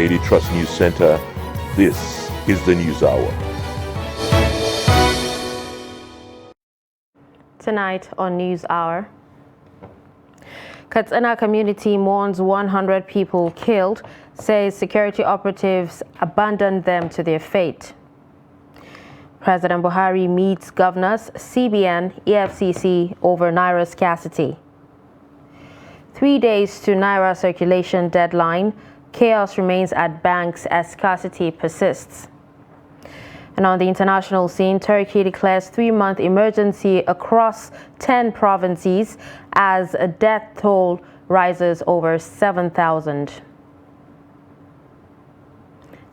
Daily Trust News Center. This is the News Hour. Tonight on News Hour, Katsina community mourns 100 people killed, says security operatives abandoned them to their fate. President Buhari meets governors, CBN, EFCC over Naira scarcity. 3 days to Naira circulation deadline, chaos remains at banks as scarcity persists. And on the international scene, Turkey declares 3-month emergency across 10 provinces as a death toll rises over 7,000.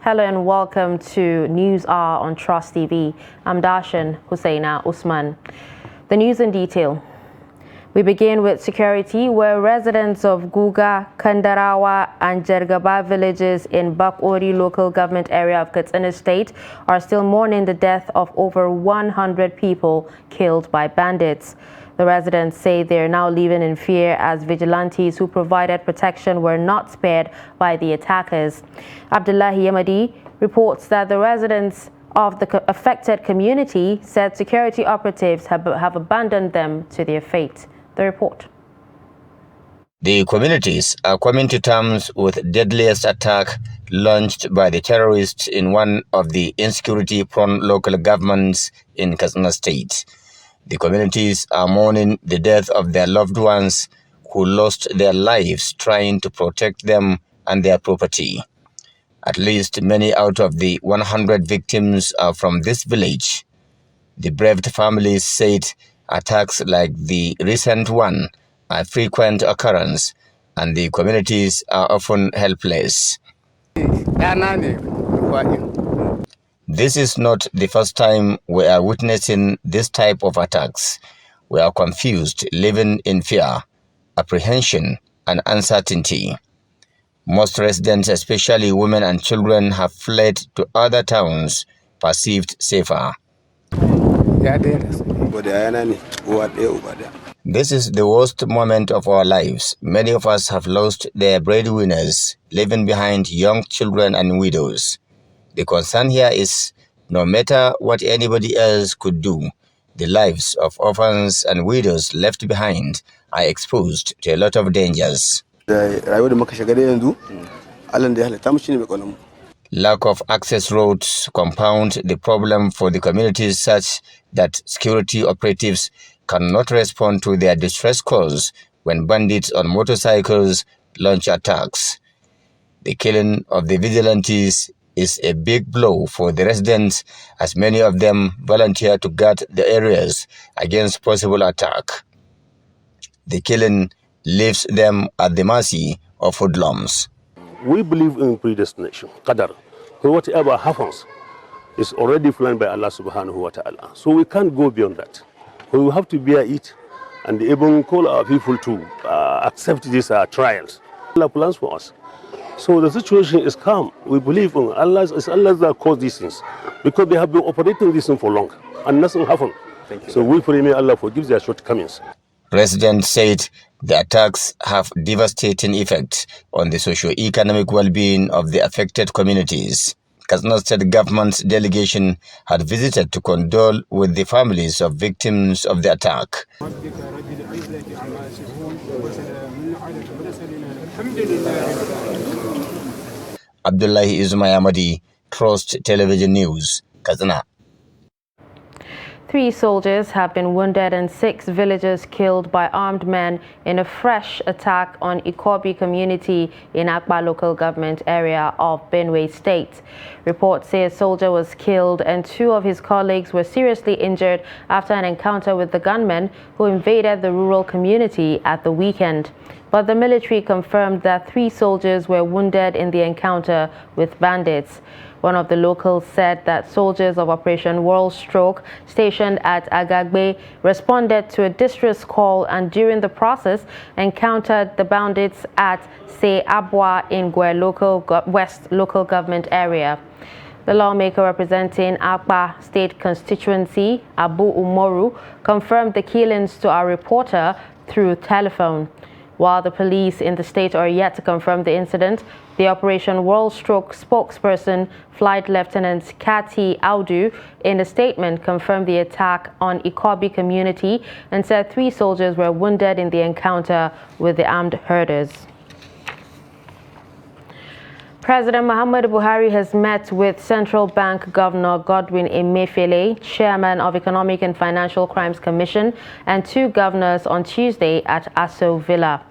Hello and welcome to News Hour on Trust TV. I'm Darshan Hussaina Usman. The news in detail. We begin with security, where residents of Guga, Kandarawa and Jergaba villages in Bakori local government area of Katsina State are still mourning the death of over 100 people killed by bandits. The residents say they are now living in fear as vigilantes who provided protection were not spared by the attackers. Abdullahi Yamadi reports that the residents of the affected community said security operatives have abandoned them to their fate. The report. The communities are coming to terms with deadliest attack launched by the terrorists in one of the insecurity-prone local governments in Katsina State. The communities are mourning the death of their loved ones who lost their lives trying to protect them and their property. At least many out of the 100 victims are from this village. The bereaved families said attacks like the recent one are frequent occurrence and the communities are often helpless. This is not the first time we are witnessing this type of attacks. We are confused, living in fear, apprehension, and uncertainty. Most residents, especially women and children, have fled to other towns perceived safer. This is the worst moment of our lives. Many of us have lost their breadwinners, leaving behind young children and widows. The concern here is no matter what anybody else could do, the lives of orphans and widows left behind are exposed to a lot of dangers. Lack of access roads compound the problem for the communities such that security operatives cannot respond to their distress calls when bandits on motorcycles launch attacks. The killing of the vigilantes is a big blow for the residents, as many of them volunteer to guard the areas against possible attack. The killing leaves them at the mercy of hoodlums. We believe in predestination, qadar. So whatever happens is already planned by Allah subhanahu wa ta'ala. So we can't go beyond that. We have to bear it and even call our people to accept these trials. Allah plans for us. So the situation is calm. We believe in Allah. It's Allah that caused these things, because they have been operating this thing for long and nothing happened. So we pray may Allah forgive their shortcomings. Residents said the attacks have devastating effects on the socio-economic well-being of the affected communities. Katsina State government's delegation had visited to condole with the families of victims of the attack. Abdullahi Yamadi, Trust Television News, Katsina. 3 soldiers have been wounded and 6 villagers killed by armed men in a fresh attack on Ikobi community in Akpa local government area of Benue State. Reports say a soldier was killed and 2 of his colleagues were seriously injured after an encounter with the gunmen who invaded the rural community at the weekend. But the military confirmed that 3 soldiers were wounded in the encounter with bandits. One of the locals said that soldiers of Operation World Stroke stationed at Agagbe responded to a distress call and during the process encountered the bandits at Se Abwa in Gwe West local government area. The lawmaker representing Akpa State constituency, Abu Umoru, confirmed the killings to our reporter through telephone. While the police in the state are yet to confirm the incident, the Operation World Stroke spokesperson, Flight Lieutenant Kati Audu, in a statement confirmed the attack on Ikobi community and said 3 soldiers were wounded in the encounter with the armed herders. President Muhammadu Buhari has met with Central Bank Governor Godwin Emefiele, Chairman of Economic and Financial Crimes Commission, and 2 governors on Tuesday at Aso Villa.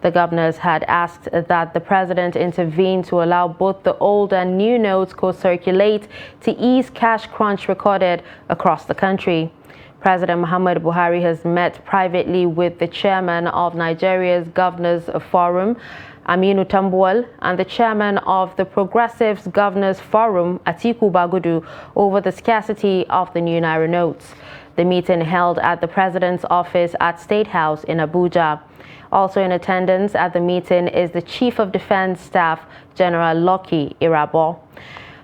The governors had asked that the president intervene to allow both the old and new notes co-circulate to ease cash crunch recorded across the country. President Muhammadu Buhari has met privately with the chairman of Nigeria's Governors Forum, Aminu Tambuwal, and the chairman of the Progressives Governors Forum, Atiku Bagudu, over the scarcity of the new Naira notes. The meeting held at the president's office at State House in Abuja. Also in attendance at the meeting is the Chief of Defense Staff, General Lucky Irabo.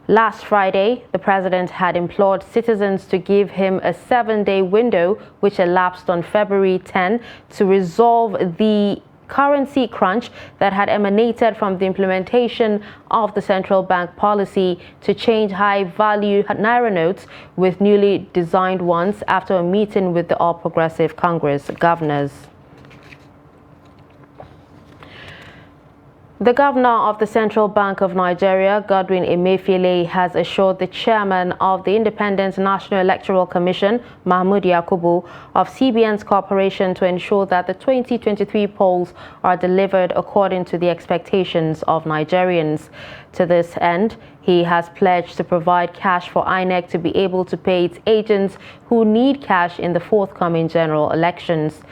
Last Friday, the president had implored citizens to give him a 7-day window, which elapsed on February 10, to resolve the currency crunch that had emanated from the implementation of the central bank policy to change high-value Naira notes with newly designed ones after a meeting with the All Progressive Congress governors. The governor of the Central Bank of Nigeria, Godwin Emefiele, has assured the chairman of the Independent National Electoral Commission, Mahmood Yakubu, of CBN's cooperation to ensure that the 2023 polls are delivered according to the expectations of Nigerians. To this end, he has pledged to provide cash for INEC to be able to pay its agents who need cash in the forthcoming general elections.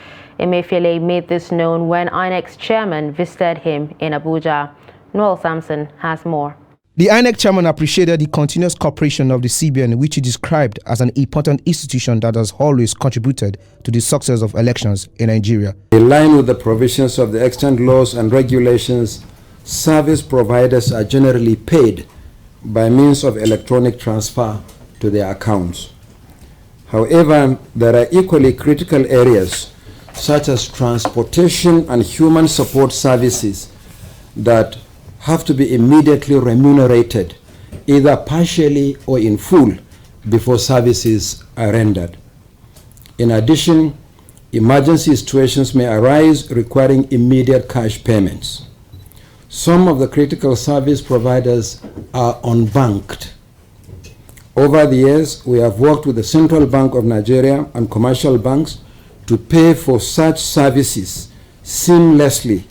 Emefiele made this known when INEC's chairman visited him in Abuja. Noel Sampson has more. The INEC chairman appreciated the continuous cooperation of the CBN, which he described as an important institution that has always contributed to the success of elections in Nigeria. In line with the provisions of the extant laws and regulations, service providers are generally paid by means of electronic transfer to their accounts. However, there are equally critical areas such as transportation and human support services that have to be immediately remunerated, either partially or in full, before services are rendered. In addition, emergency situations may arise requiring immediate cash payments. Some of the critical service providers are unbanked. Over the years, we have worked with the Central Bank of Nigeria and commercial banks to pay for such services seamlessly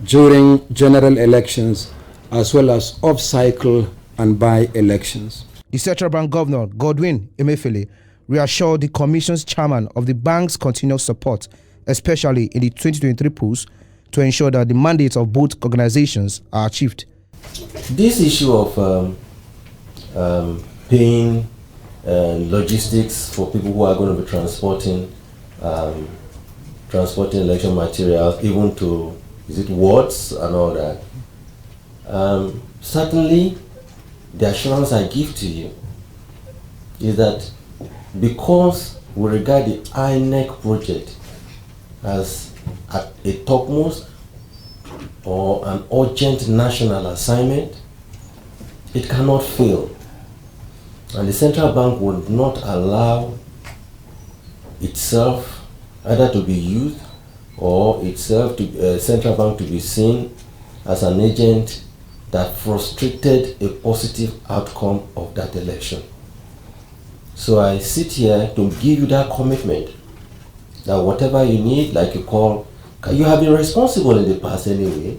during general elections as well as off-cycle and by-elections. The Central Bank Governor, Godwin Emefiele, reassured the Commission's chairman of the bank's continuous support, especially in the 2023 polls, to ensure that the mandates of both organizations are achieved. This issue of paying logistics for people who are going to be transporting election materials, even to wards and all that. Certainly, the assurance I give to you is that because we regard the INEC project as a topmost or an urgent national assignment, it cannot fail. And the central bank would not allow itself either to be used or itself to central bank to be seen as an agent that frustrated a positive outcome of that election. So I sit here to give you that commitment that whatever you need, like you call, you have been responsible in the past anyway.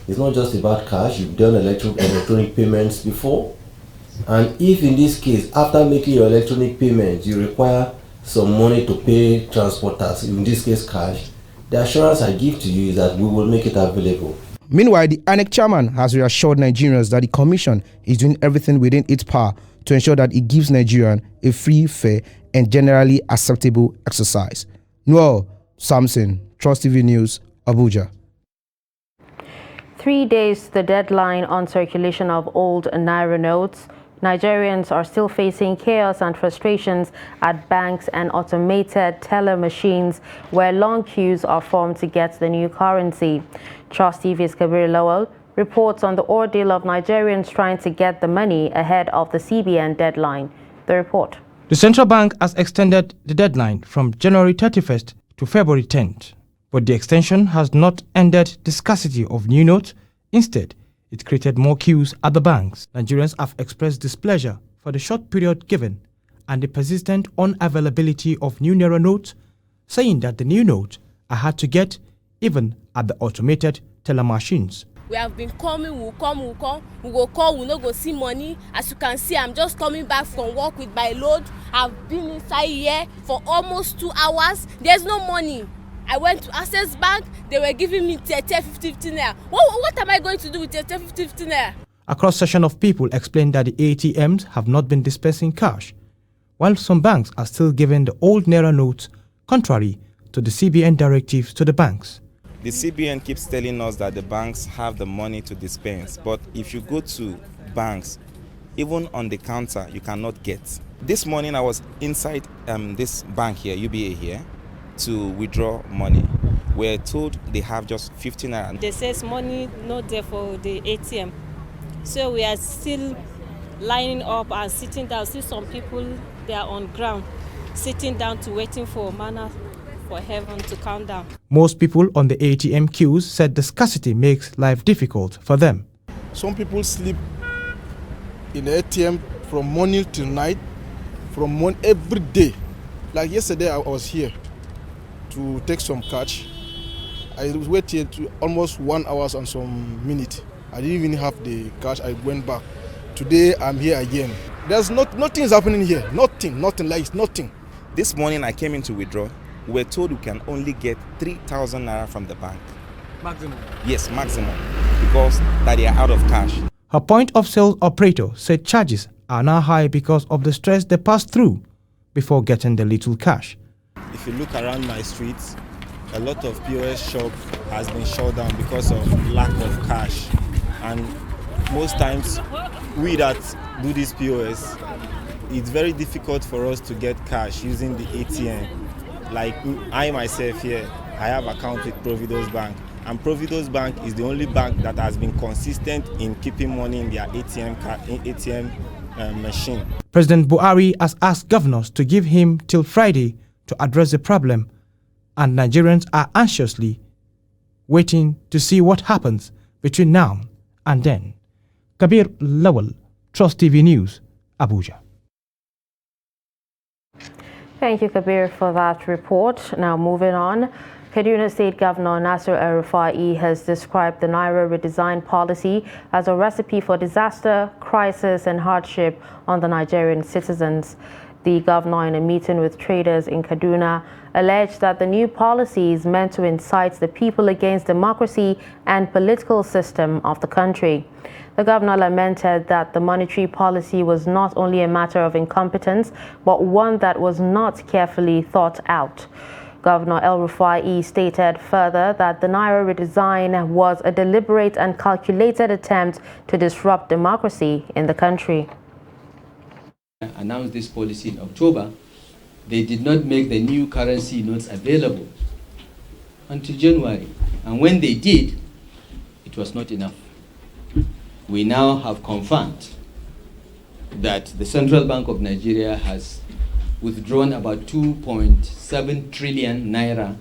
It's not just about cash. You've done electronic payments before. And if in this case, after making your electronic payments, you require some money to pay transporters, in this case cash, the assurance I give to you is that we will make it available. Meanwhile, the INEC chairman has reassured Nigerians that the Commission is doing everything within its power to ensure that it gives Nigerians a free, fair, and generally acceptable exercise. Noel Sampson, Trust TV News, Abuja. 3 days to the deadline on circulation of old Naira notes, Nigerians are still facing chaos and frustrations at banks and automated teller machines where long queues are formed to get the new currency. Trust TV's Kabir Lawal reports on the ordeal of Nigerians trying to get the money ahead of the CBN deadline. The report. The central bank has extended the deadline from January 31st to February 10th. But the extension has not ended the scarcity of new notes. Instead, it created more queues at the banks. Nigerians have expressed displeasure for the short period given and the persistent unavailability of new Naira notes, saying that the new notes are hard to get even at the automated teller machines. We have been coming, we'll come, we go call, we no go see money. As you can see, I'm just coming back from work with my load. I've been inside here for almost 2 hours. There's no money. I went to Access Bank, they were giving me 50 naira. What am I going to do with 50 naira? A cross-section of people explained that the ATMs have not been dispensing cash, while some banks are still giving the old Naira notes, contrary to the CBN directives to the banks. The CBN keeps telling us that the banks have the money to dispense, but if you go to banks, even on the counter, you cannot get. This morning I was inside this bank here, UBA here, to withdraw money. We're told they have just 50 naira. They says money not there for the ATM. So we are still lining up and sitting down. See some people, they are on ground, sitting down to waiting for manna for heaven to come down. Most people on the ATM queues said the scarcity makes life difficult for them. Some people sleep in the ATM from morning till night, every day. Like yesterday I was here to take some cash. I waited to almost 1 hour and some minutes. I didn't even have the cash. I went back. Today I'm here again. There's nothing is happening here. Nothing. This morning I came in to withdraw. We were told we can only get 3,000 naira from the bank. Maximum? Yes, maximum. Because that they are out of cash. Her point of sale operator said charges are now high because of the stress they pass through before getting the little cash. If you look around my streets, a lot of POS shop has been shut down because of lack of cash. And most times, we that do this POS, it's very difficult for us to get cash using the ATM. Like I myself here, I have account with Providus Bank. And Providus Bank is the only bank that has been consistent in keeping money in their ATM machine. President Buhari has asked governors to give him till Friday to address the problem, and Nigerians are anxiously waiting to see what happens between now and then. Kabir Lawal, Trust TV News, Abuja. Thank you, Kabir, for that report. Now moving on. Kaduna State Governor Nasir El-Rufai has described the Naira redesign policy as a recipe for disaster, crisis and hardship on the Nigerian citizens. The governor, in a meeting with traders in Kaduna, alleged that the new policy is meant to incite the people against democracy and political system of the country. The governor lamented that the monetary policy was not only a matter of incompetence, but one that was not carefully thought out. Governor El-Rufai stated further that the Naira redesign was a deliberate and calculated attempt to disrupt democracy in the country. Announced this policy in October, they did not make the new currency notes available until January. And when they did, it was not enough. We now have confirmed that the Central Bank of Nigeria has withdrawn about 2.7 trillion naira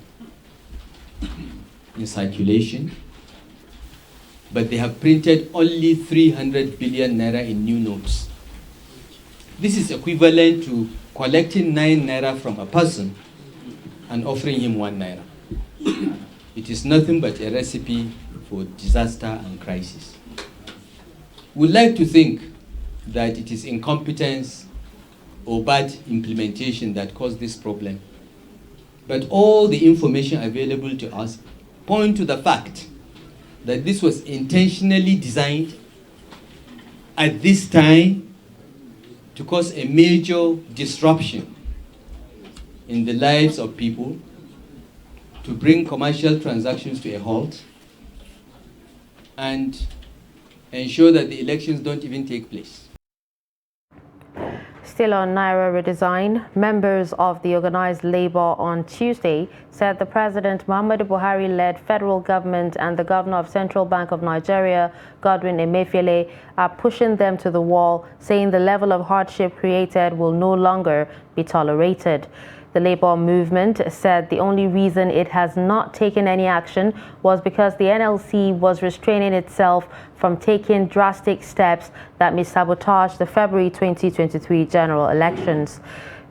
in circulation, but they have printed only 300 billion naira in new notes. This is equivalent to collecting 9 naira from a person and offering him 1 naira. It is nothing but a recipe for disaster and crisis. We'd like to think that it is incompetence or bad implementation that caused this problem. But all the information available to us point to the fact that this was intentionally designed at this time to cause a major disruption in the lives of people, to bring commercial transactions to a halt, and ensure that the elections don't even take place. Still on Naira redesign, members of the organized labor on Tuesday said the President Muhammadu Buhari-led federal government and the Governor of Central Bank of Nigeria, Godwin Emefiele, are pushing them to the wall, saying the level of hardship created will no longer be tolerated. The labor movement said the only reason it has not taken any action was because the NLC was restraining itself from taking drastic steps that may sabotage the February 2023 general elections.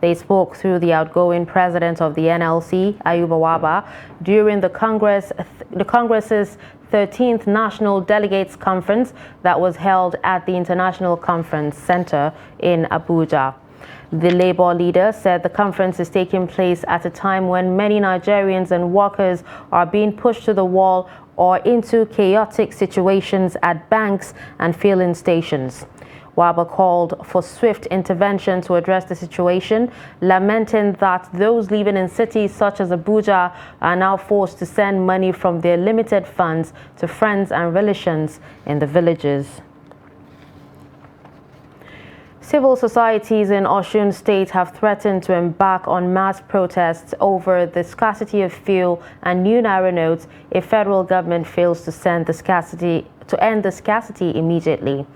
They spoke through the outgoing president of the NLC, Ayuba Waba, during the Congress's 13th National Delegates Conference that was held at the International Conference Center in Abuja. The labor leader said the conference is taking place at a time when many Nigerians and workers are being pushed to the wall or into chaotic situations at banks and filling stations. Waba called for swift intervention to address the situation, lamenting that those living in cities such as Abuja are now forced to send money from their limited funds to friends and relations in the villages. Civil societies in Osun State have threatened to embark on mass protests over the scarcity of fuel and new Naira notes if federal government fails to end the scarcity immediately.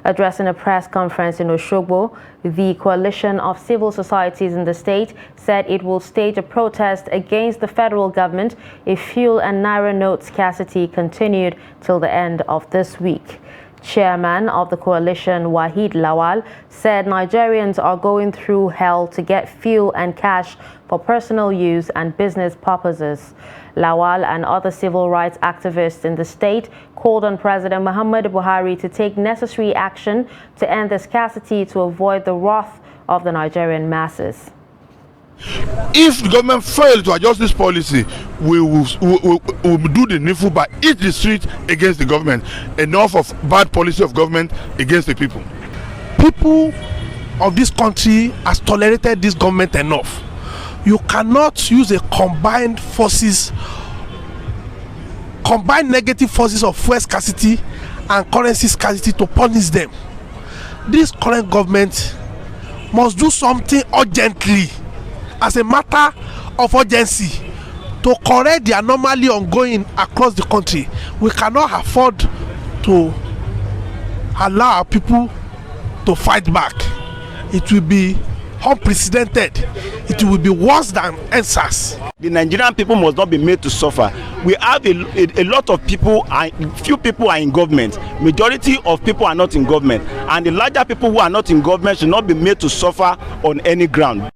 Addressing a press conference in Oshogbo, the coalition of civil societies in the state said it will stage a protest against the federal government if fuel and Naira note scarcity continued till the end of this week. Chairman of the coalition, Wahid Lawal, said Nigerians are going through hell to get fuel and cash for personal use and business purposes. Lawal and other civil rights activists in the state called on President Muhammadu Buhari to take necessary action to end the scarcity to avoid the wrath of the Nigerian masses. If the government fails to adjust this policy, we will do the needful by each the street against the government. Enough of bad policy of government against the people. People of this country has tolerated this government enough. You cannot use a combined negative forces of fuel scarcity and currency scarcity to punish them. This current government must do something urgently, as a matter of urgency, to correct the anomaly ongoing across the country. We cannot afford to allow our people to fight back. It will be unprecedented. It will be worse than EndSARS. The Nigerian people must not be made to suffer. We have a lot of people, few people are in government. Majority of people are not in government. And the larger people who are not in government should not be made to suffer on any ground.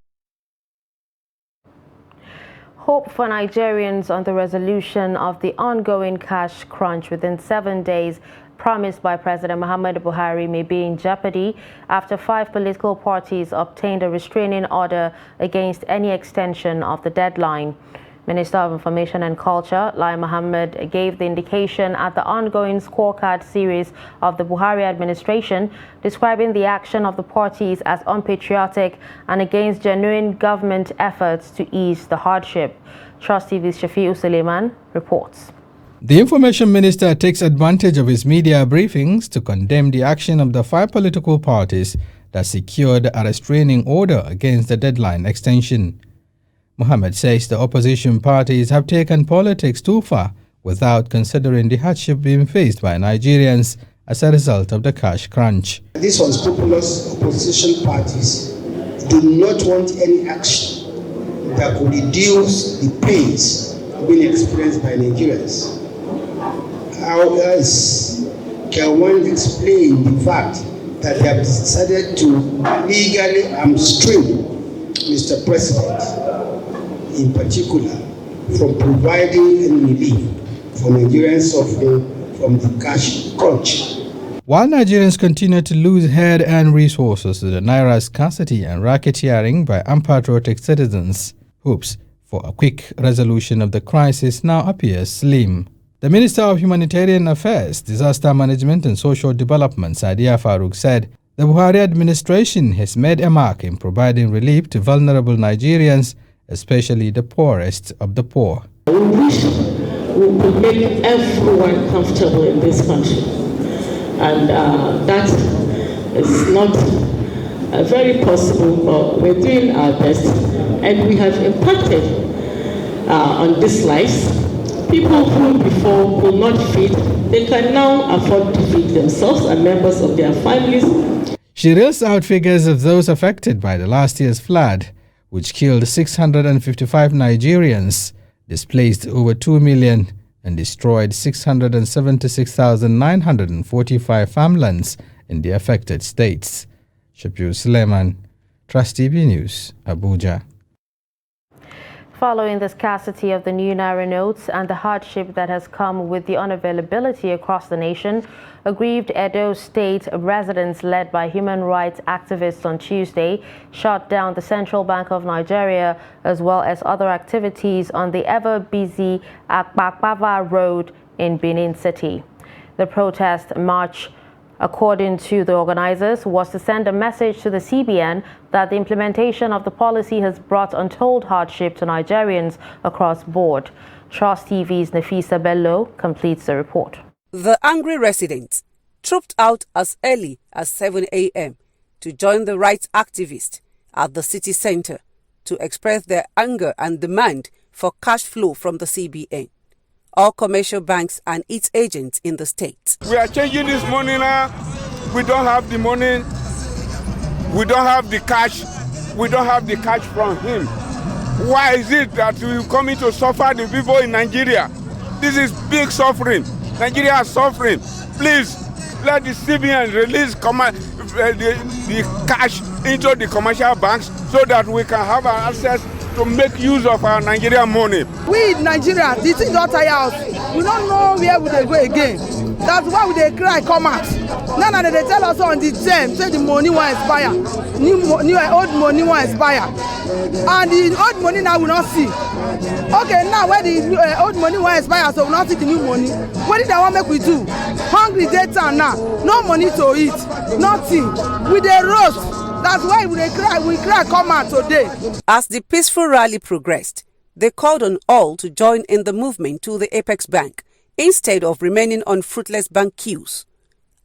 Hope for Nigerians on the resolution of the ongoing cash crunch within 7 days promised by President Muhammadu Buhari may be in jeopardy after 5 political parties obtained a restraining order against any extension of the deadline. Minister of Information and Culture, Lai Mohammed, gave the indication at the ongoing scorecard series of the Buhari administration, describing the action of the parties as unpatriotic and against genuine government efforts to ease the hardship. Trust TV's Shafiu Suleiman reports. The Information Minister takes advantage of his media briefings to condemn the action of the 5 political parties that secured a restraining order against the deadline extension. Mohammed says the opposition parties have taken politics too far without considering the hardship being faced by Nigerians as a result of the cash crunch. These unscrupulous opposition parties do not want any action that could reduce the pains being experienced by Nigerians. How else can one explain the fact that they have decided to legally hamstring Mr. President, in particular, from providing any relief for Nigerians suffering from the cash crunch? While Nigerians continue to lose head-earned resources to the Naira scarcity and racketeering by unpatriotic citizens, hopes for a quick resolution of the crisis now appears slim. The Minister of Humanitarian Affairs, Disaster Management and Social Development, Sadiya Farouk, said the Buhari administration has made a mark in providing relief to vulnerable Nigerians, especially the poorest of the poor. We wish we could make everyone comfortable in this country. And that is not very possible, but we're doing our best, and we have impacted on these lives. People who before could not feed, they can now afford to feed themselves and members of their families. She reels out figures of those affected by the last year's flood, which killed 655 Nigerians, displaced over 2 million, and destroyed 676,945 farmlands in the affected states. Shafiu Suleiman, Trust TV News, Abuja. Following the scarcity of the new Naira notes and the hardship that has come with the unavailability across the nation, aggrieved Edo State residents led by human rights activists on Tuesday shut down the Central Bank of Nigeria as well as other activities on the ever-busy Akpakpava Road in Benin City. The protest march, according to the organizers, was to send a message to the CBN that the implementation of the policy has brought untold hardship to Nigerians across board. Trust TV's Nafisa Bello completes the report. The angry residents trooped out as early as 7 a.m. to join the rights activists at the city center to express their anger and demand for cash flow from the CBN, all commercial banks and its agents in the state. We are changing this money now. We don't have the money. We don't have the cash. We don't have the cash from him. Why is it that we coming to suffer the people in Nigeria? This is big suffering. Nigeria is suffering. Please let the CBN release the cash into the commercial banks so that we can have access to make use of our Nigerian money. We in Nigeria, the thing don't tire us. We don't know where we dey go again. That's why we dey cry come out. Now they tell us on the term, say the money will expire. Old money will expire. And the old money now we not see. Okay, now where the old money will expire, so we not see the new money. What did they want make we do? Hungry data now, no money to eat, nothing. We dey roast. That's why we cry come out today. As the peaceful rally progressed, they called on all to join in the movement to the Apex Bank instead of remaining on fruitless bank queues.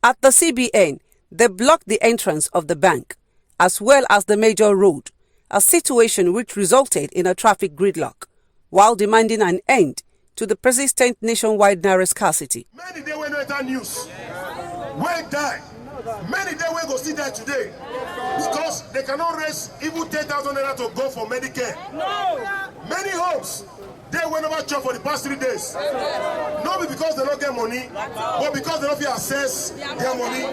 At the CBN, they blocked the entrance of the bank as well as the major road, a situation which resulted in a traffic gridlock, while demanding an end to the persistent nationwide naira scarcity. Many days when enter news, when die, many days when go see that today, because they cannot raise even 10,000 naira to go for Medicare. No. Many homes, they will never chop for the past 3 days. Not because they don't get money, but because they don't feel access their money.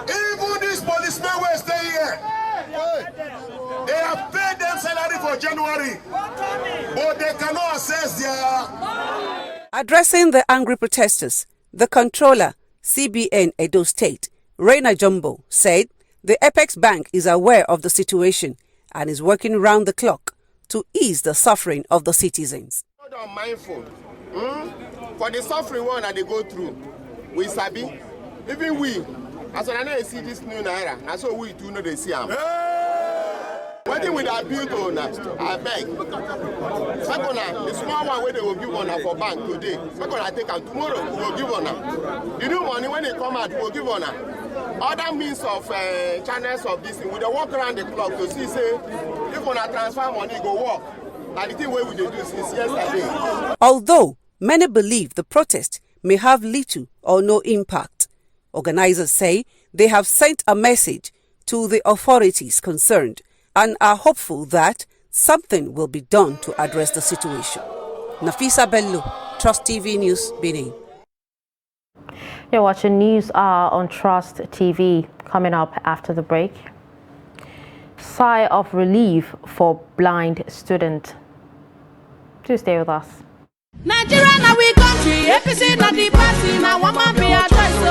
Even these policemen will stay here. They have paid them salary for January, but they cannot access their... Addressing the angry protesters, the controller, CBN Edo State, Reina Jumbo, said the Apex Bank is aware of the situation and is working round the clock to ease the suffering of the citizens. I'm mindful. For the suffering one that they go through, we sabi. Even we, as I see this new naira, and so we do know they see them. Waiting with our bill owners, I beg. Second, the small one where they will give on for bank today. Second, I take them tomorrow, we will give on. The new money when they come out, we will give on. Other means of channels of this thing, we don't walk around the clock to see, say, if on a transfer money, go walk. And the thing where we do since yesterday. Although many believe the protest may have little or no impact, organizers say they have sent a message to the authorities concerned and are hopeful that something will be done to address the situation. Nafisa Bello, Trust TV News, Benin. You're watching News Hour on Trust TV. Coming up after the break. Sigh of relief for blind student. Please stay with us. Nigeria now we country, APC not the party, now one man be addressed.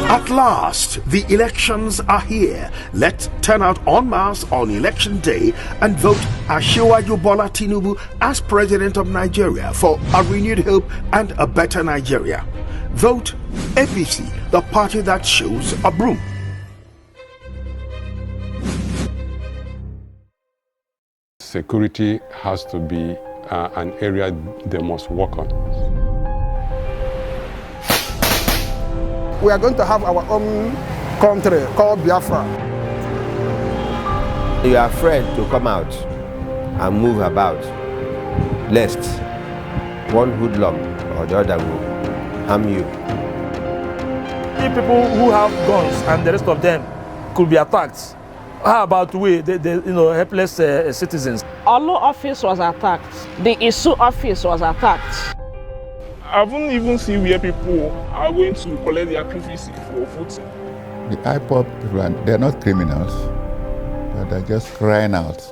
At last, the elections are here. Let's turn out en masse on election day and vote Asiwaju Bola Tinubu as President of Nigeria for a renewed hope and a better Nigeria. Vote APC, the party that shows a broom. Security has to be an area they must work on. We are going to have our own country called Biafra. You are afraid to come out and move about, lest one hoodlum or the other will harm you. People who have guns and the rest of them could be attacked. How about we, the helpless citizens? Olo office was attacked. The ISU office was attacked. I haven't even seen where people are going to collect their PVC for voting. The IPOB people, they're not criminals, but they're just crying out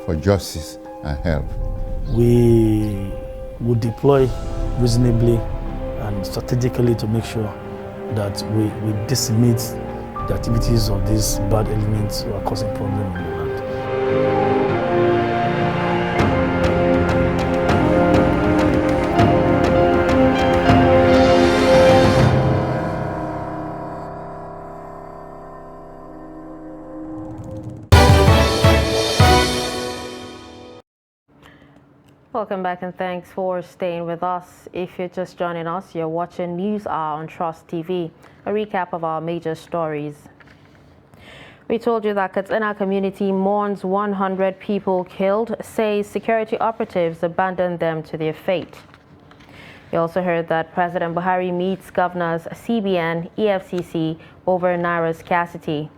for justice and help. We will deploy reasonably and strategically to make sure that we decimate the activities of these bad elements who are causing problems in the land. Welcome back and thanks for staying with us. If you're just joining us, you're watching News Hour on Trust TV. A recap of our major stories. We told you that Katsina community mourns 100 people killed, says security operatives abandoned them to their fate. You also heard that President Buhari meets governors CBN, EFCC over Naira's scarcity.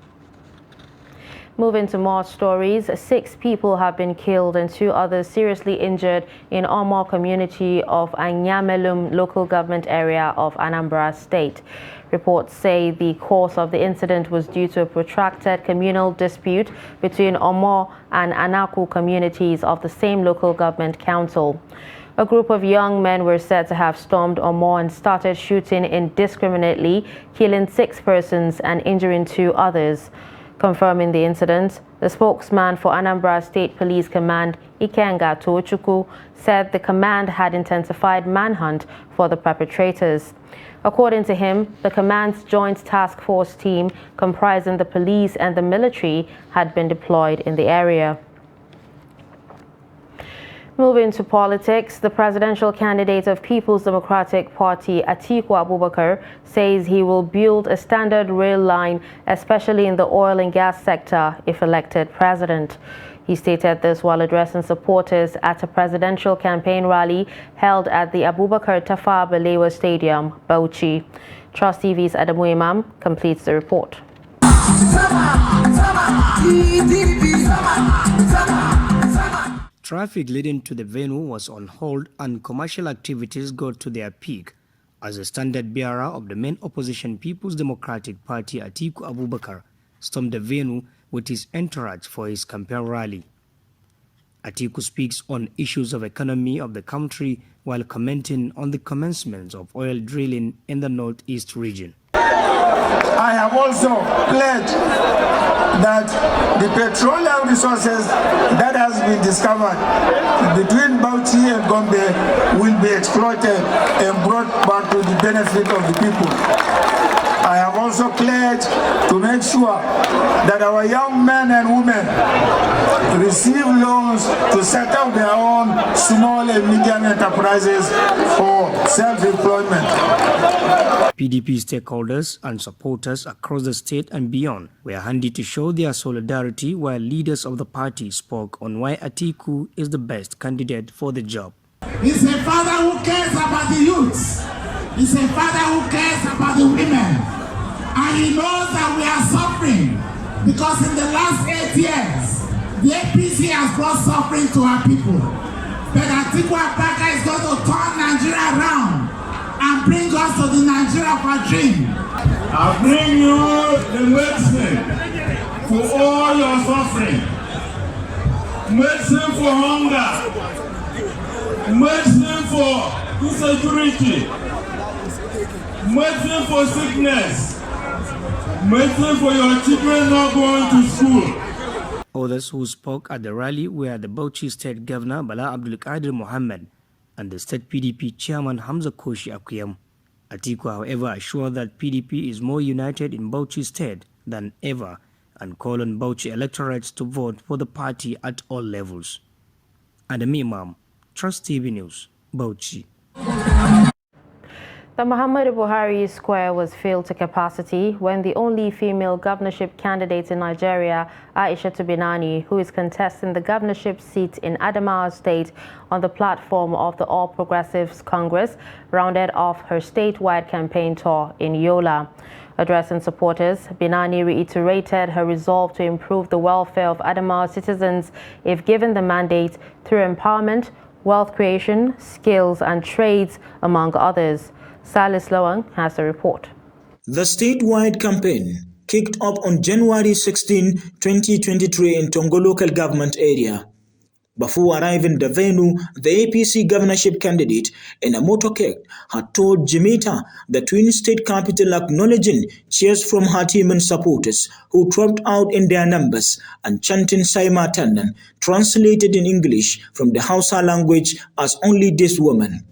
Moving to more stories, 6 people have been killed and 2 others seriously injured in Omo community of Anyamelum local government area of Anambra State. Reports say the cause of the incident was due to a protracted communal dispute between Omo and Anaku communities of the same local government council. A group of young men were said to have stormed Omo and started shooting indiscriminately, killing 6 persons and injuring 2 others. Confirming the incident, the spokesman for Anambra State Police Command, Ikenga Tochukwu, said the command had intensified manhunt for the perpetrators. According to him, the command's joint task force team, comprising the police and the military, had been deployed in the area. Moving to politics, the presidential candidate of People's Democratic Party, Atiku Abubakar, says he will build a standard rail line, especially in the oil and gas sector, if elected president. He stated this while addressing supporters at a presidential campaign rally held at the Abubakar Tafawa Balewa Stadium, Bauchi. Trust TV's Adamu Imam completes the report. Traffic leading to the venue was on hold and commercial activities got to their peak as the standard bearer of the main opposition People's Democratic Party, Atiku Abubakar, stormed the venue with his entourage for his campaign rally. Atiku speaks on issues of economy of the country while commenting on the commencement of oil drilling in the northeast region. I have also pledged that the petroleum resources that has been discovered between Bauchi and Gombe will be exploited and brought back to the benefit of the people. I have also pledged to make sure that our young men and women receive loans to set up their own small and medium enterprises for self-employment. PDP stakeholders and supporters across the state and beyond were handy to show their solidarity, while leaders of the party spoke on why Atiku is the best candidate for the job. He's a father who cares about the youths. He's a father who cares about the women. And he knows that we are suffering because in the last 8 years, the APC has brought suffering to our people. But Atiku Abubakar is going to turn Nigeria around and bring us to the Nigeria of our dream. I bring you the medicine for all your suffering. Medicine for hunger. Medicine for insecurity. Medicine for sickness. Medicine for your children not going to school. Others who spoke at the rally were the Bauchi State Governor Bala Abdul Qadir Mohammed and the State PDP Chairman Hamza Koshi Akuyam. Atiku, however, assured that PDP is more united in Bauchi State than ever and called on Bauchi electorates to vote for the party at all levels. Adam Imam, Trust TV News, Bauchi. The Muhammadu Buhari Square was filled to capacity when the only female governorship candidate in Nigeria, Aishatu Binani, who is contesting the governorship seat in Adamawa State on the platform of the All Progressives Congress, rounded off her statewide campaign tour in Yola. Addressing supporters, Binani reiterated her resolve to improve the welfare of Adamawa citizens if given the mandate through empowerment, wealth creation, skills and trades, among others. Salis Lawang has the report. The statewide campaign kicked off on January 16, 2023 in Tongo local government area. Before arriving the venue, the APC governorship candidate in a motorcade had told Jamaica, the twin state capital, acknowledging cheers from her team and supporters who dropped out in their numbers and chanting Saima Tandan, translated in English from the Hausa language as only this woman.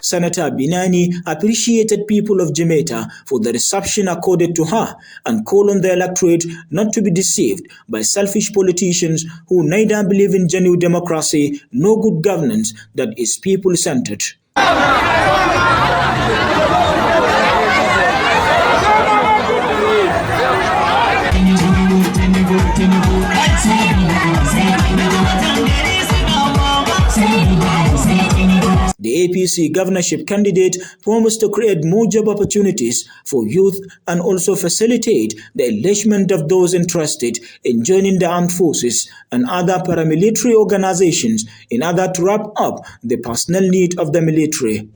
Senator Binani appreciated people of Jamaica for the reception accorded to her and called on the electorate not to be deceived by selfish politicians who neither believe in genuine democracy nor good governance that is people-centered. The APC governorship candidate promised to create more job opportunities for youth and also facilitate the enlistment of those interested in joining the armed forces and other paramilitary organizations in order to wrap up the personnel need of the military.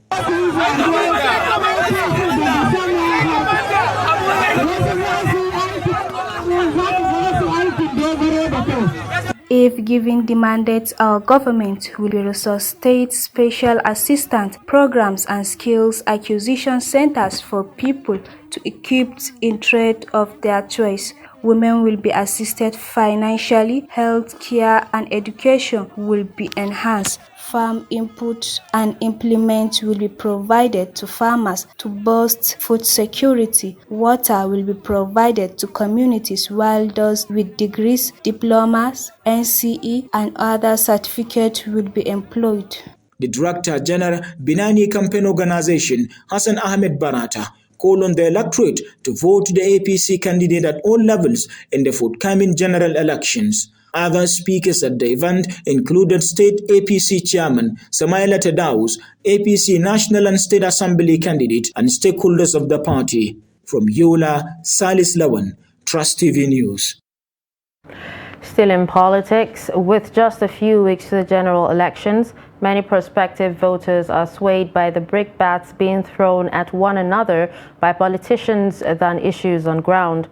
If given the mandate, our government will resuscitate special assistance programs and skills acquisition centers for people to equip in trade of their choice. Women will be assisted financially, health care and education will be enhanced. Farm inputs and implements will be provided to farmers to boost food security. Water will be provided to communities, while those with degrees, diplomas, NCE and other certificates will be employed. The Director General Binani Campaign Organization, Hassan Ahmed Barata, called on the electorate to vote the APC candidate at all levels in the forthcoming general elections. Other speakers at the event included State APC Chairman Samaila Tadaus, APC National and State Assembly candidate, and stakeholders of the party. From Yola, Salis Lawan, Trust TV News. Still in politics, with just a few weeks to the general elections, many prospective voters are swayed by the brickbats being thrown at one another by politicians than issues on ground.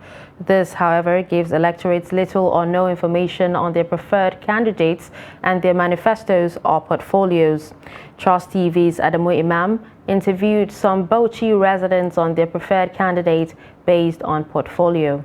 This, however, gives electorates little or no information on their preferred candidates and their manifestos or portfolios. Trust TV's Adamu Imam interviewed some Bauchi residents on their preferred candidate based on portfolio.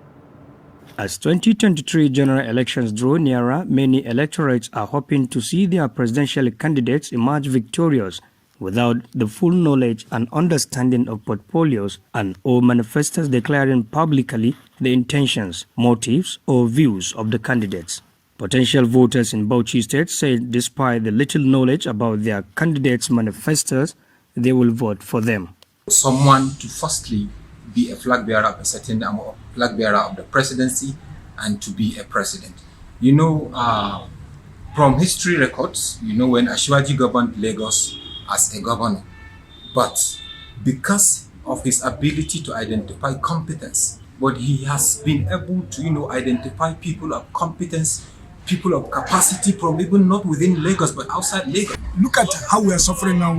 As 2023 general elections draw nearer, many electorates are hoping to see their presidential candidates emerge victorious without the full knowledge and understanding of portfolios and or manifestos declaring publicly the intentions, motives or views of the candidates. Potential voters in Bauchi State say despite the little knowledge about their candidates' manifestos, they will vote for them. Someone to firstly be a flag bearer of a certain flag bearer of the presidency and to be a president. You know, from history records, you know, when Ashwaji governed Lagos as a governor, but because of his ability to identify competence, but he has been able to, you know, identify people of competence, people of capacity from even not within Lagos but outside Lagos. Look at how we are suffering now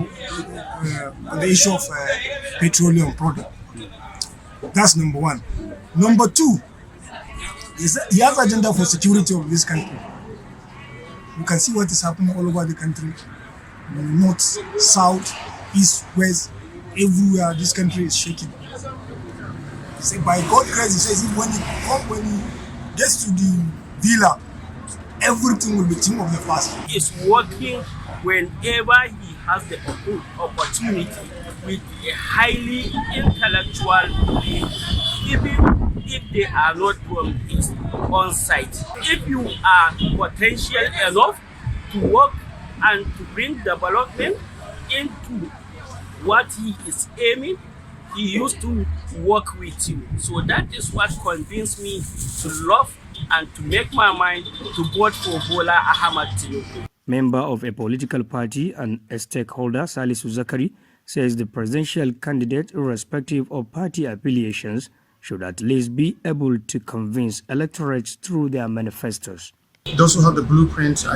on the issue of petroleum product. That's number one. Number two, he has agenda for security of this country. You can see what is happening all over the country. North, south, east, west, everywhere this country is shaking. Say by God's grace, he says when he gets to the villa, everything will be team of the past. He's working whenever he has the opportunity with a highly intellectual brain, even they are not from his own side. If you are potential enough to work and to bring development into what he is aiming, he used to work with you. So that is what convinced me to love and to make my mind to vote for Bola Ahmed Tinubu. Member of a political party and a stakeholder, Salisu Zakari, says the presidential candidate, irrespective of party affiliations, should at least be able to convince electorates through their manifestos. Those who have the blueprint,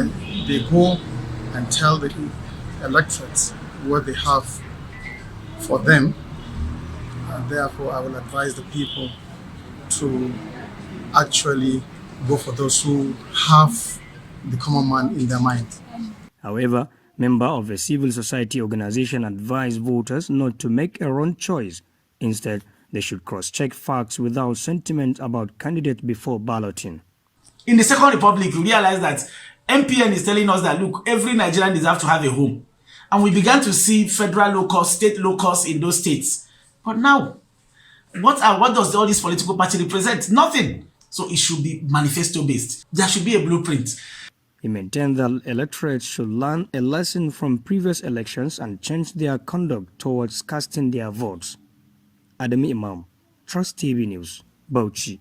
they go and tell the electorates what they have for them. And therefore, I will advise the people to actually go for those who have the common man in their mind. However, member of a civil society organization advised voters not to make a wrong choice. Instead, they should cross-check facts without sentiment about candidate before balloting. In the Second Republic, we realized that MPN is telling us that, look, every Nigerian deserves to have a home. And we began to see federal locals, state locals in those states. But now, what does all this political party represent? Nothing. So it should be manifesto-based. There should be a blueprint. He maintained that electorates should learn a lesson from previous elections and change their conduct towards casting their votes. Adami Imam, Trust TV News, Bauchi.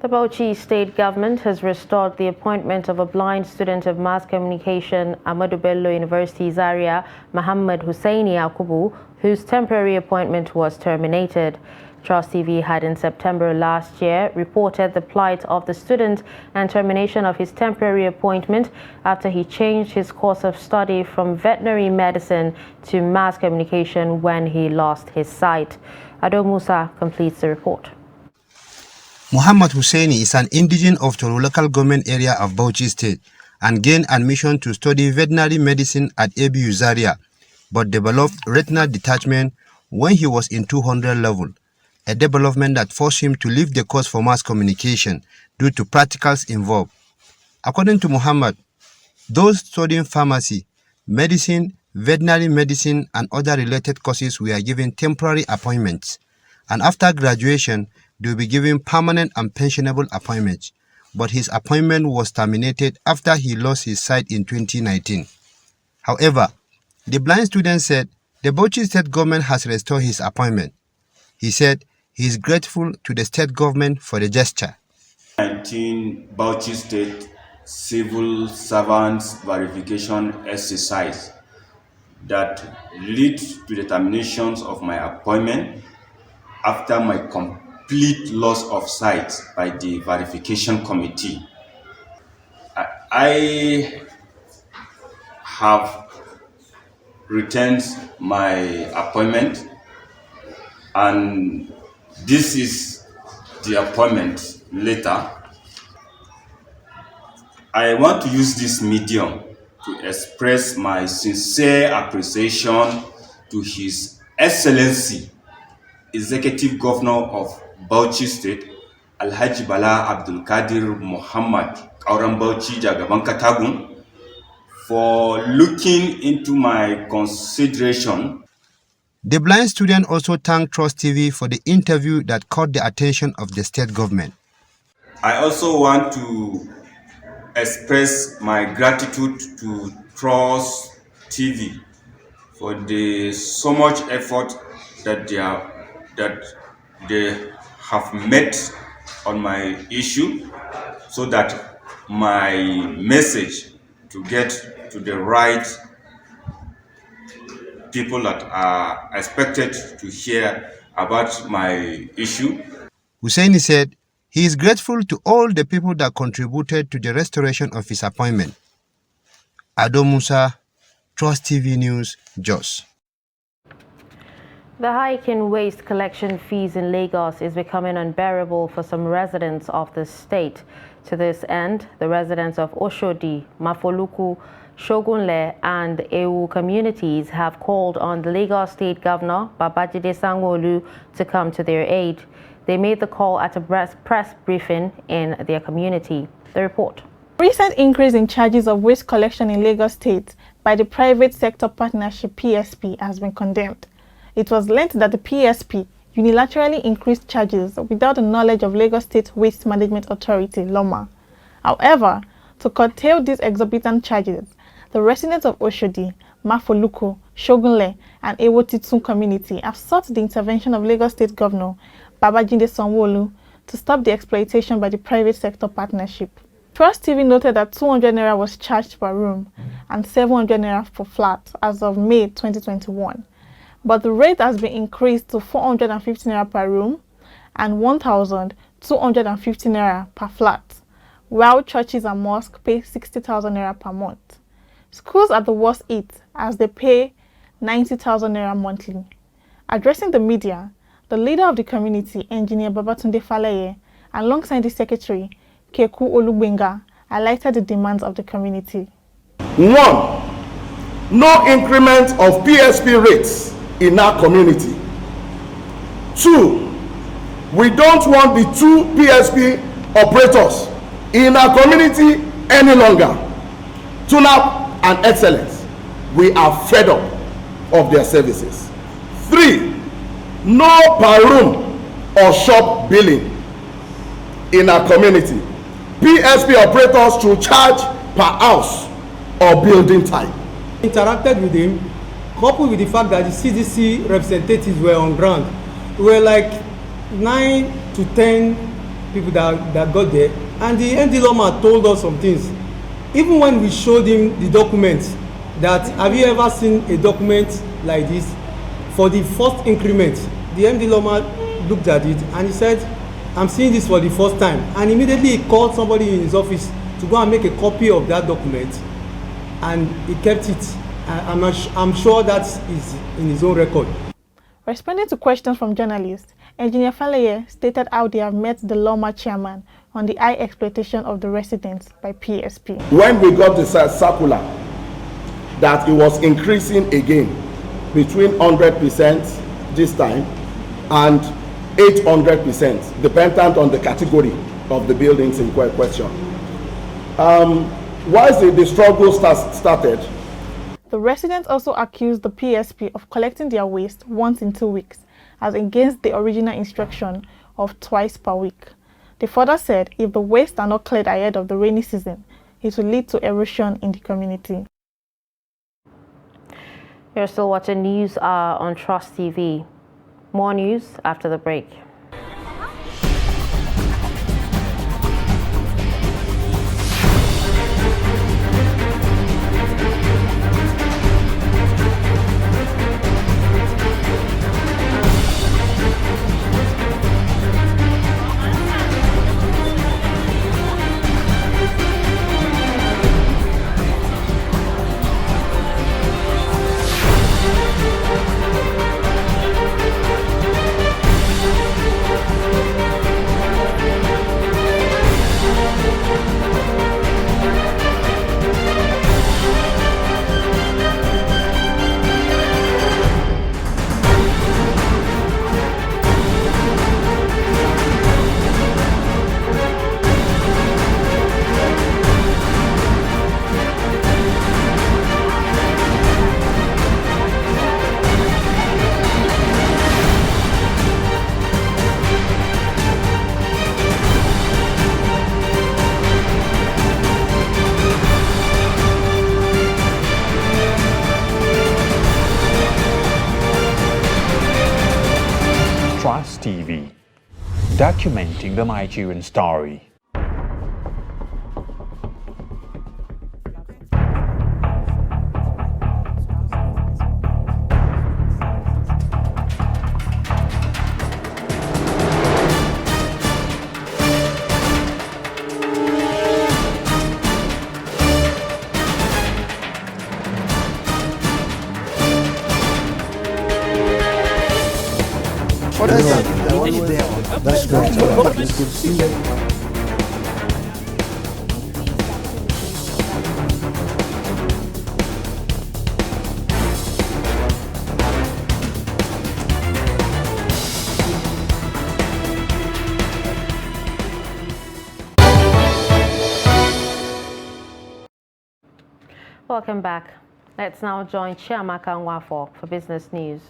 The Bauchi state government has restored the appointment of a blind student of mass communication, Ahmadu Bello University Zaria, Muhammad Hussaini Akubu, whose temporary appointment was terminated. Trust TV had in September last year reported the plight of the student and termination of his temporary appointment after he changed his course of study from veterinary medicine to mass communication when he lost his sight. Ado Musa completes the report. Muhammad Hussaini is an indigene of the local government area of Bauchi State and gained admission to study veterinary medicine at ABU Zaria, but developed retinal detachment when he was in 200 level, a development that forced him to leave the course for mass communication due to practicals involved. According to Muhammad, those studying pharmacy, medicine, veterinary medicine and other related courses were given temporary appointments, and after graduation, they will be given permanent and pensionable appointments, but his appointment was terminated after he lost his sight in 2019. However, the blind student said the Bauchi state government has restored his appointment. He said he is grateful to the state government for the gesture. 19 Bauchi State Civil Servants Verification exercise that lead to the terminations of my appointment after my complete loss of sight by the verification committee. I have returned my appointment, and this is the appointment letter. I want to use this medium to express my sincere appreciation to His Excellency, Executive Governor of Bauchi State, Alhaji Bala Abdul Qadir Muhammad Kauran Bauchi Jagaban Katagun, for looking into my consideration. The blind student also thanked Trust TV for the interview that caught the attention of the state government. I also want to express my gratitude to Trust TV for the so much effort that they have made on my issue, so that my message to get to the right people that are expected to hear about my issue. Hussaini said he is grateful to all the people that contributed to the restoration of his appointment. Ado Musa, Trust TV News, Jos. The hike in waste collection fees in Lagos is becoming unbearable for some residents of the state. To this end, the residents of Oshodi, Mafoluku, Shogunle and Ewu communities have called on the Lagos State Governor, Babajide Sanwo-Olu, to come to their aid. They made the call at a press briefing in their community. The report. Recent increase in charges of waste collection in Lagos State by the Private Sector Partnership PSP has been condemned. It was learnt that the PSP unilaterally increased charges without the knowledge of Lagos State Waste Management Authority, LOMA. However, to curtail these exorbitant charges, the residents of Oshodi, Mafoluko, Shogunle, and Ewotitun community have sought the intervention of Lagos State Governor Babajide Sanwo-Olu to stop the exploitation by the private sector partnership. Trust TV noted that 200 naira was charged per room and 700 naira for flat as of May 2021. But the rate has been increased to 450 naira per room and 1,250 naira per flat, while churches and mosques pay 60,000 naira per month. Schools are the worst hit as they pay 90,000 naira monthly. Addressing the media, the leader of the community, Engineer Babatunde Faleye, alongside the secretary, Keku Olugbenga, highlighted the demands of the community. 1. No increment of PSP rates in our community. 2. We don't want the 2 PSP operators in our community any longer. TUNAP and Excellence. We are fed up of their services. 3. No per room or shop billing in our community. PSP operators should charge per house or building type. Interacted with him, coupled with the fact that the CDC representatives were on ground. We were like 9 to 10 people that got there, and the MD Loma told us some things. Even when we showed him the documents, that have you ever seen a document like this? For the first increment, the MD Loma looked at it and he said, I'm seeing this for the first time. And immediately he called somebody in his office to go and make a copy of that document, and he kept it. I'm sure that is in his own record. Responding to questions from journalists, Engineer Faleye stated how they have met the LOMA chairman on the high exploitation of the residents by PSP. When we got the circular that it was increasing again between 100% this time and 800%, dependent on the category of the buildings in question. Once the struggle started, the residents also accused the PSP of collecting their waste once in 2 weeks, as against the original instruction of twice per week. They further said if the waste are not cleared ahead of the rainy season, it will lead to erosion in the community. You're still watching News Hour on Trust TV. More news after the break. Trust TV, documenting the Nigerian story. That's great. It's good to see you. Welcome back. Let's now join Chiamaka Nwafo for business news.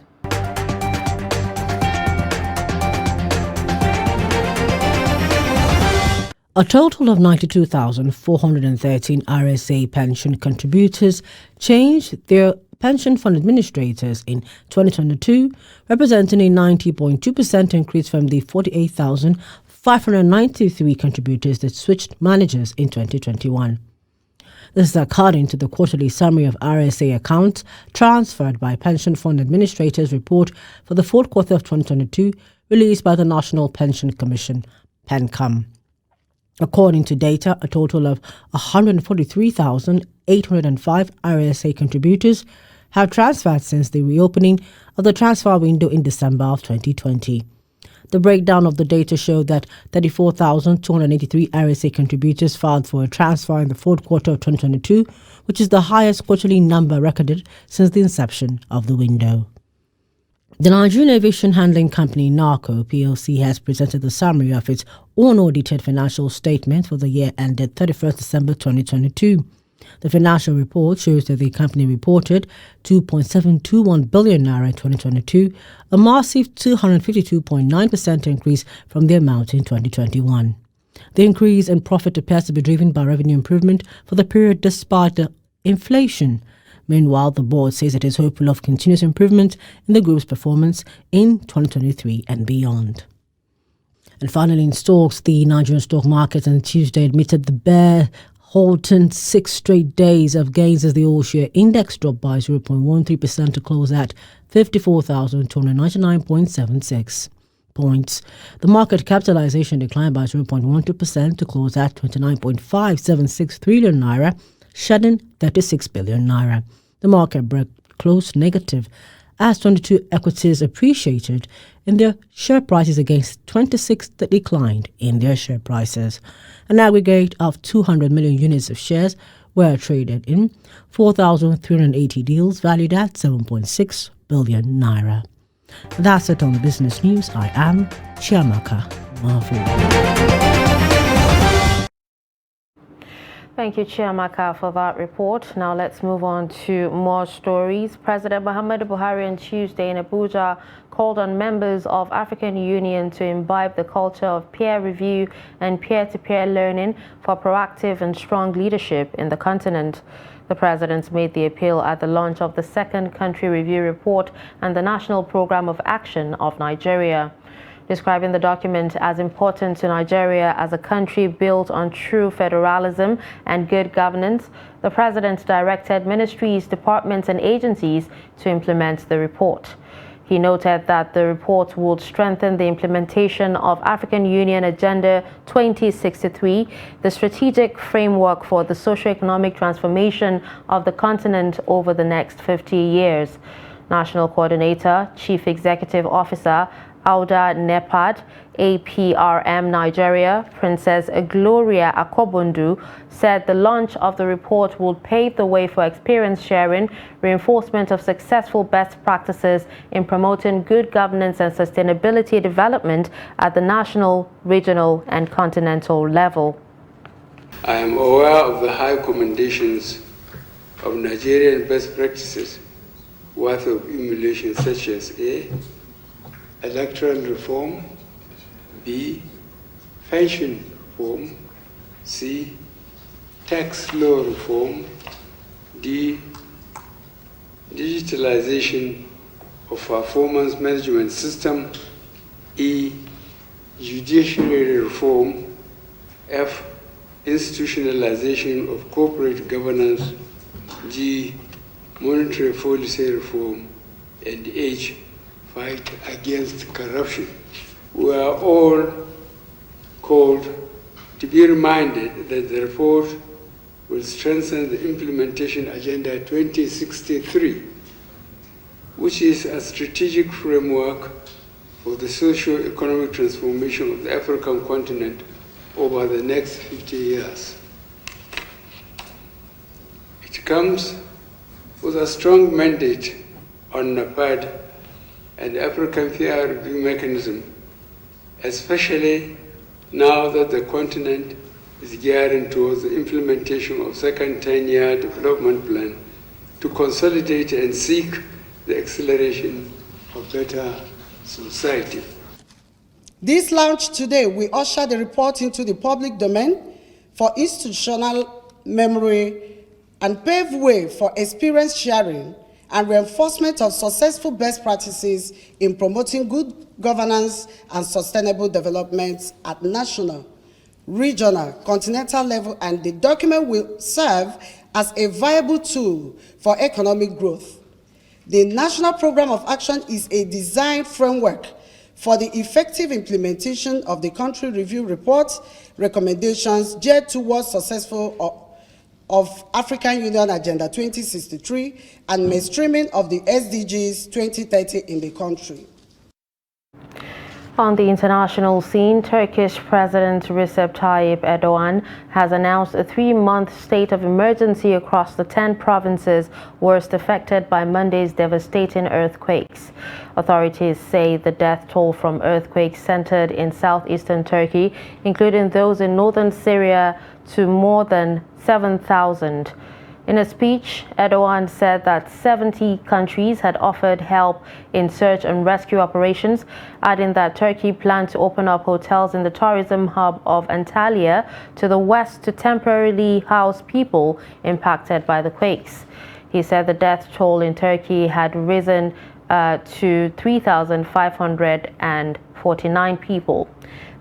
A total of 92,413 RSA pension contributors changed their pension fund administrators in 2022, representing a 90.2% increase from the 48,593 contributors that switched managers in 2021. This is according to the quarterly summary of RSA accounts transferred by Pension Fund Administrators report for the fourth quarter of 2022, released by the National Pension Commission, PENCOM. According to data, a total of 143,805 RSA contributors have transferred since the reopening of the transfer window in December of 2020. The breakdown of the data showed that 34,283 RSA contributors filed for a transfer in the fourth quarter of 2022, which is the highest quarterly number recorded since the inception of the window. The Nigerian Aviation Handling Company, NARCO PLC, has presented the summary of its unaudited financial statement for the year ended 31st December 2022. The financial report shows that the company reported 2.721 billion naira in 2022, a massive 252.9% increase from the amount in 2021. The increase in profit appears to be driven by revenue improvement for the period despite the inflation. Meanwhile, the board says it is hopeful of continuous improvement in the group's performance in 2023 and beyond. And finally, in stocks, the Nigerian stock market on Tuesday admitted the bear halted 6 straight days of gains as the all-share index dropped by 0.13% to close at 54,299.76 points. The market capitalization declined by 0.12% to close at 29.576 trillion naira, shedding 36 billion naira. The market broke close negative as 22 equities appreciated in their share prices against 26 that declined in their share prices. An aggregate of 200 million units of shares were traded in 4,380 deals valued at 7.6 billion naira. That's it on the business news. I am Chiamaka Mafu. Thank you, Chiamaka, for that report. Now let's move on to more stories. President Muhammadu Buhari on Tuesday in Abuja called on members of African Union to imbibe the culture of peer review and peer-to-peer learning for proactive and strong leadership in the continent. The president made the appeal at the launch of the second country review report and the National Program of Action of Nigeria. Describing the document as important to Nigeria as a country built on true federalism and good governance, the president directed ministries, departments, and agencies to implement the report. He noted that the report would strengthen the implementation of African Union Agenda 2063, the strategic framework for the socio-economic transformation of the continent over the next 50 years. National Coordinator, Chief Executive Officer, Auda Nepad, APRM Nigeria, Princess Gloria Akobundu, said the launch of the report would pave the way for experience sharing, reinforcement of successful best practices in promoting good governance and sustainability development at the national, regional, and continental level. I am aware of the high commendations of Nigerian best practices worth of emulation, such as A, electoral reform, B, pension reform, C, tax law reform, D, digitalization of performance management system, E, judiciary reform, F, institutionalization of corporate governance, G, monetary policy reform, and H, fight against corruption. We are all called to be reminded that the report will strengthen the implementation Agenda 2063, which is a strategic framework for the socio-economic transformation of the African continent over the next 50 years. It comes with a strong mandate on NAPAD and African peer review mechanism, especially now that the continent is gearing towards the implementation of second 10-year development plan to consolidate and seek the acceleration of better society. This launch today will usher the report into the public domain for institutional memory and pave way for experience sharing and reinforcement of successful best practices in promoting good governance and sustainable development at national, regional, continental level, and the document will serve as a viable tool for economic growth. The National Program of Action is a design framework for the effective implementation of the country review reports, recommendations geared towards successful of African Union Agenda 2063 and mainstreaming of the SDGs 2030 in the country. On the international scene, Turkish President Recep Tayyip Erdogan has announced a 3-month state of emergency across the 10 provinces worst affected by Monday's devastating earthquakes. Authorities say the death toll from earthquakes centered in southeastern Turkey, including those in northern Syria, to more than 7,000. In a speech, Erdogan said that 70 countries had offered help in search and rescue operations, adding that Turkey planned to open up hotels in the tourism hub of Antalya to the west to temporarily house people impacted by the quakes. He said the death toll in Turkey had risen to 3,549 people.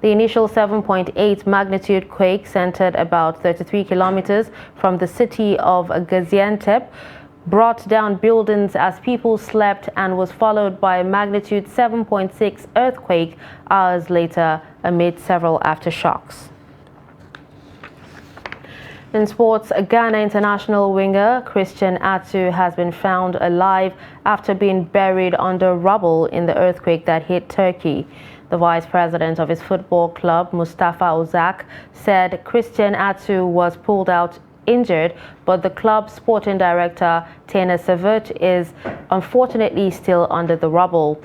The initial 7.8 magnitude quake centered about 33 kilometers from the city of Gaziantep brought down buildings as people slept and was followed by a magnitude 7.6 earthquake hours later amid several aftershocks. In sports, Ghana international winger Christian Atsu has been found alive after being buried under rubble in the earthquake that hit Turkey. The vice president of his football club, Mustafa Ozak, said Christian Atsu was pulled out injured, but the club's sporting director, Tena Savert, is unfortunately still under the rubble.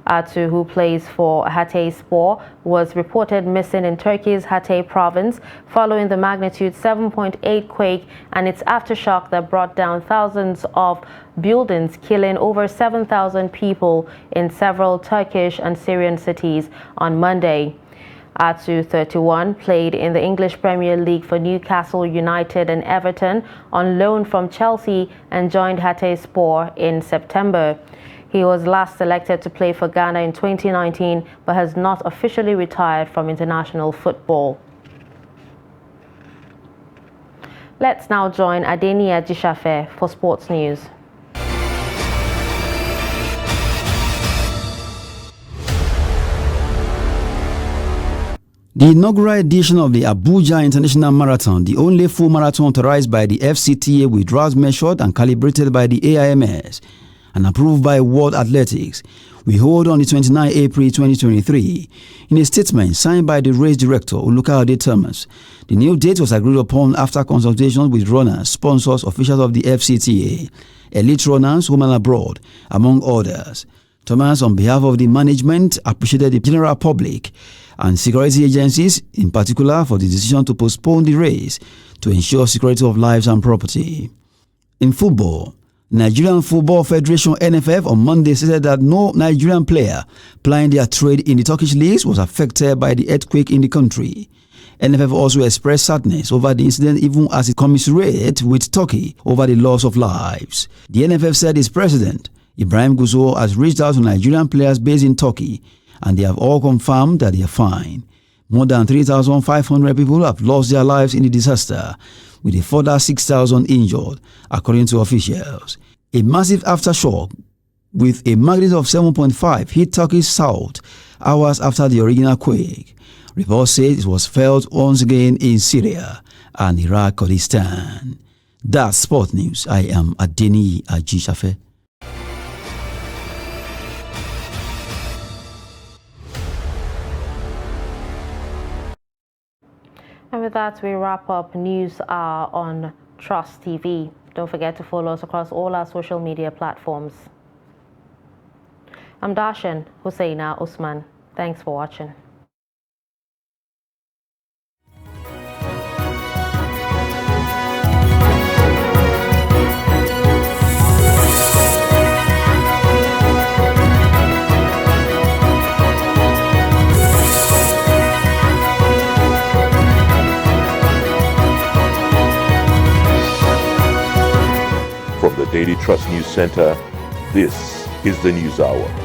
Atsu, who plays for Hatayspor, was reported missing in Turkey's Hatay province following the magnitude 7.8 quake and its aftershock that brought down thousands of buildings, killing over 7,000 people in several Turkish and Syrian cities on Monday. Atsu, 31, played in the English Premier League for Newcastle United and Everton on loan from Chelsea and joined Hatayspor in September. He was last selected to play for Ghana in 2019, but has not officially retired from international football. Let's now join Adeni Ajishafe for sports news. The inaugural edition of the Abuja International Marathon, the only full marathon authorized by the FCTA with routes measured and calibrated by the AIMS, and approved by World Athletics, we hold on the 29 April 2023. In a statement signed by the race director, Olukaode Thomas, the new date was agreed upon after consultations with runners, sponsors, officials of the FCTA, elite runners, home and abroad, among others. Thomas, on behalf of the management, appreciated the general public and security agencies, in particular, for the decision to postpone the race to ensure security of lives and property. In football, Nigerian Football Federation (NFF) on Monday said that no Nigerian player plying their trade in the Turkish leagues was affected by the earthquake in the country. NFF also expressed sadness over the incident, even as it commiserated with Turkey over the loss of lives. The NFF said its president, Ibrahim Guzo, has reached out to Nigerian players based in Turkey, and they have all confirmed that they are fine. More than 3,500 people have lost their lives in the disaster, with a further 6,000 injured, according to officials. A massive aftershock with a magnitude of 7.5 hit Turkey's south hours after the original quake. Reports say it was felt once again in Syria and Iraq Kurdistan. That's Sport News. I am Adeni Ajishafe. And with that, we wrap up News Hour on Trust TV. Don't forget to follow us across all our social media platforms. I'm Darshan Hussaina Usman. Thanks for watching. From the Daily Trust News Center, this is the News Hour.